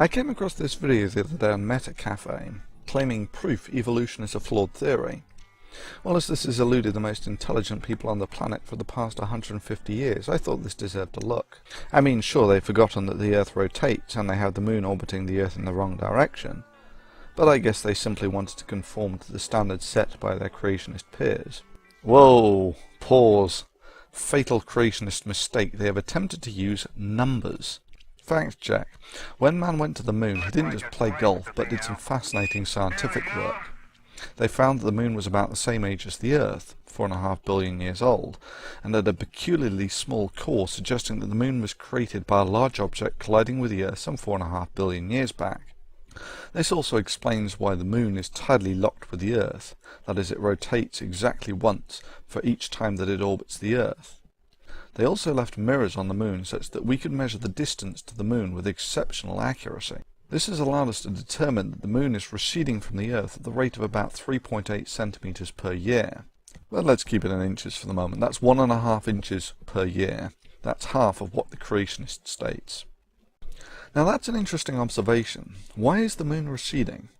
I came across this video the other day on Meta Cafe, claiming proof evolution is a flawed theory. Well, as this has eluded the most intelligent people on the planet for the past 150 years, I thought this deserved a look. I mean, sure, they've forgotten that the Earth rotates and they have the Moon orbiting the Earth in the wrong direction, but I guess they simply wanted to conform to the standards set by their creationist peers. Whoa, pause. Fatal creationist mistake. They have attempted to use numbers. Fact check. When man went to the Moon, he didn't just play golf, but did some fascinating scientific work. They found that the Moon was about the same age as the Earth, 4.5 billion years old, and had a peculiarly small core, suggesting that the Moon was created by a large object colliding with the Earth some 4.5 billion years back. This also explains why the Moon is tidally locked with the Earth, that is, it rotates exactly once for each time that it orbits the Earth. They also left mirrors on the Moon such that we could measure the distance to the Moon with exceptional accuracy. This has allowed us to determine that the Moon is receding from the Earth at the rate of about 3.8 centimeters per year. Well, let's keep it in inches for the moment. That's 1.5 inches per year. That's half of what the creationist states. Now that's an interesting observation. Why is the Moon receding?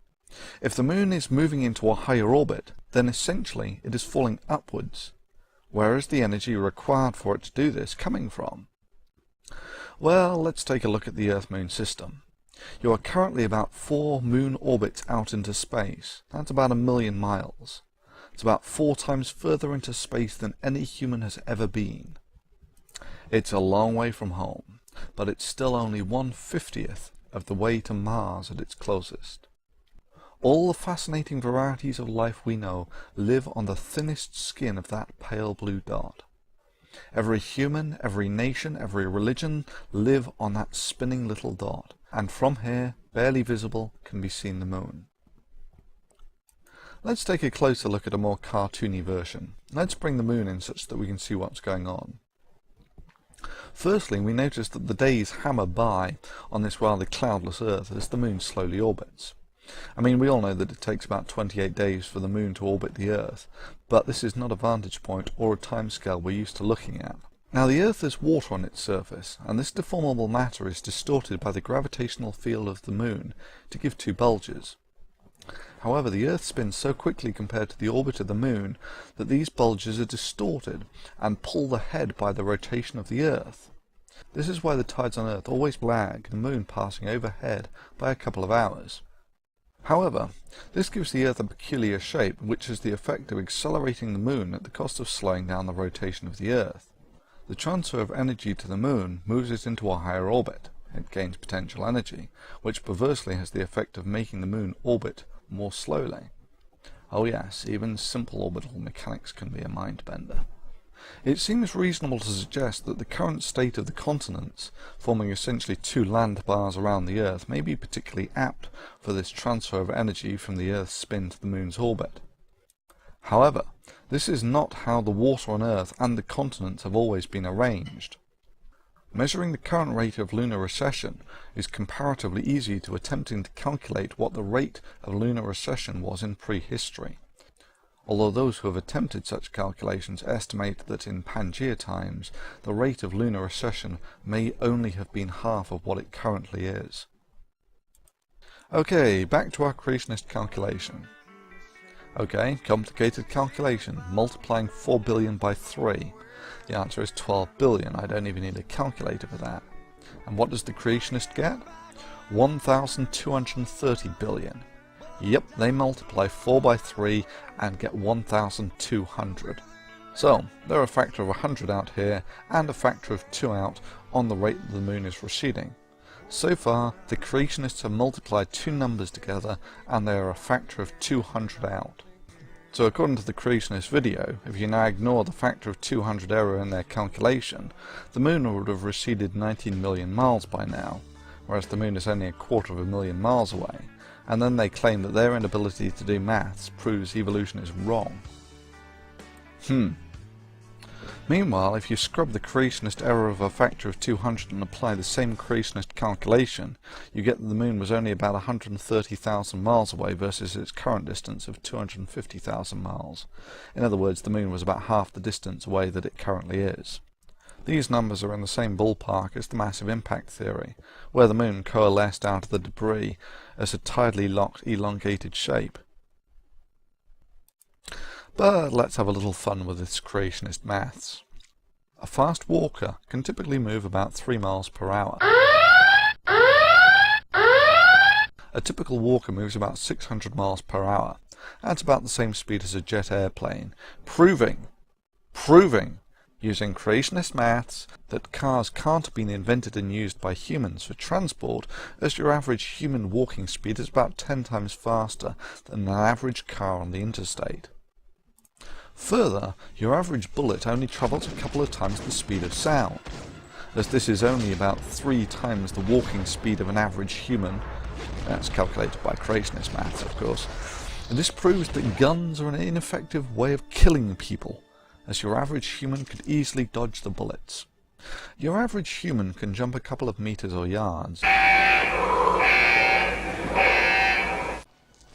If the Moon is moving into a higher orbit, then essentially it is falling upwards. Where is the energy required for it to do this coming from? Well, let's take a look at the Earth-Moon system. You are currently about 4 Moon orbits out into space. That's about 1 million miles. It's about 4 times further into space than any human has ever been. It's a long way from home, but it's still only 1/50th of the way to Mars at its closest. All the fascinating varieties of life we know live on the thinnest skin of that pale blue dot. Every human, every nation, every religion live on that spinning little dot, and from here, barely visible, can be seen the Moon. Let's take a closer look at a more cartoony version. Let's bring the Moon in such that we can see what's going on. Firstly, we notice that the days hammer by on this rather cloudless Earth as the Moon slowly orbits. I mean, we all know that it takes about 28 days for the Moon to orbit the Earth, but this is not a vantage point or a timescale we're used to looking at. Now, the Earth has water on its surface, and this deformable matter is distorted by the gravitational field of the Moon to give 2 bulges. However, the Earth spins so quickly compared to the orbit of the Moon that these bulges are distorted and pull ahead by the rotation of the Earth. This is why the tides on Earth always lag the Moon passing overhead by a couple of hours. However, this gives the Earth a peculiar shape, which has the effect of accelerating the Moon at the cost of slowing down the rotation of the Earth. The transfer of energy to the Moon moves it into a higher orbit. It gains potential energy, which perversely has the effect of making the Moon orbit more slowly. Oh yes, even simple orbital mechanics can be a mind-bender. It seems reasonable to suggest that the current state of the continents, forming essentially 2 land bars around the Earth, may be particularly apt for this transfer of energy from the Earth's spin to the Moon's orbit. However, this is not how the water on Earth and the continents have always been arranged. Measuring the current rate of lunar recession is comparatively easy to attempting to calculate what the rate of lunar recession was in prehistory. Although those who have attempted such calculations estimate that in Pangea times the rate of lunar recession may only have been half of what it currently is. Okay, back to our creationist calculation. Okay, complicated calculation, multiplying 4 billion by 3. The answer is 12 billion, I don't even need a calculator for that. And what does the creationist get? 1,230 billion. Yep, they multiply 4 by 3 and get 1,200. So, they're a factor of 100 out here and a factor of 2 out on the rate that the Moon is receding. So far, the creationists have multiplied 2 numbers together and they are a factor of 200 out. So according to the creationist video, if you now ignore the factor of 200 error in their calculation, the Moon would have receded 19 million miles by now, whereas the Moon is only 250,000 miles away. And then they claim that their inability to do maths proves evolution is wrong. Meanwhile, if you scrub the creationist error of a factor of 200 and apply the same creationist calculation, you get that the Moon was only about 130,000 miles away versus its current distance of 250,000 miles. In other words, the Moon was about half the distance away that it currently is. These numbers are in the same ballpark as the massive impact theory, where the moon coalesced out of the debris as a tidally locked elongated shape. But let's have a little fun with this creationist maths. A fast walker can typically move about 3 miles per hour. A typical walker moves about 600 miles per hour. That's about the same speed as a jet airplane, proving, using creationist maths, that cars can't have been invented and used by humans for transport, as your average human walking speed is about 10 times faster than an average car on the interstate. Further, your average bullet only travels a couple of times the speed of sound, as this is only about 3 times the walking speed of an average human. That's calculated by creationist maths, of course. And this proves that guns are an ineffective way of killing people, as your average human could easily dodge the bullets. Your average human can jump a couple of meters or yards.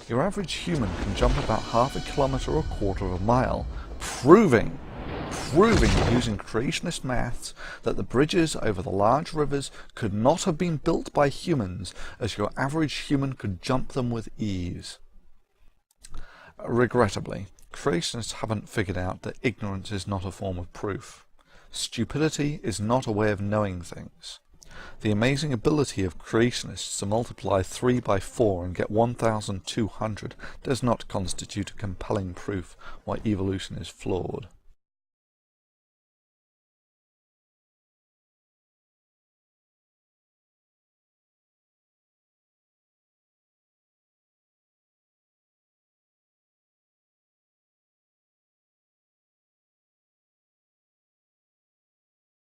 Your average human can jump about half a kilometer or a quarter of a mile, proving using creationist maths that the bridges over the large rivers could not have been built by humans, as your average human could jump them with ease. Regrettably, creationists haven't figured out that ignorance is not a form of proof. Stupidity is not a way of knowing things. The amazing ability of creationists to multiply 3 by 4 and get 1,200 does not constitute a compelling proof why evolution is flawed.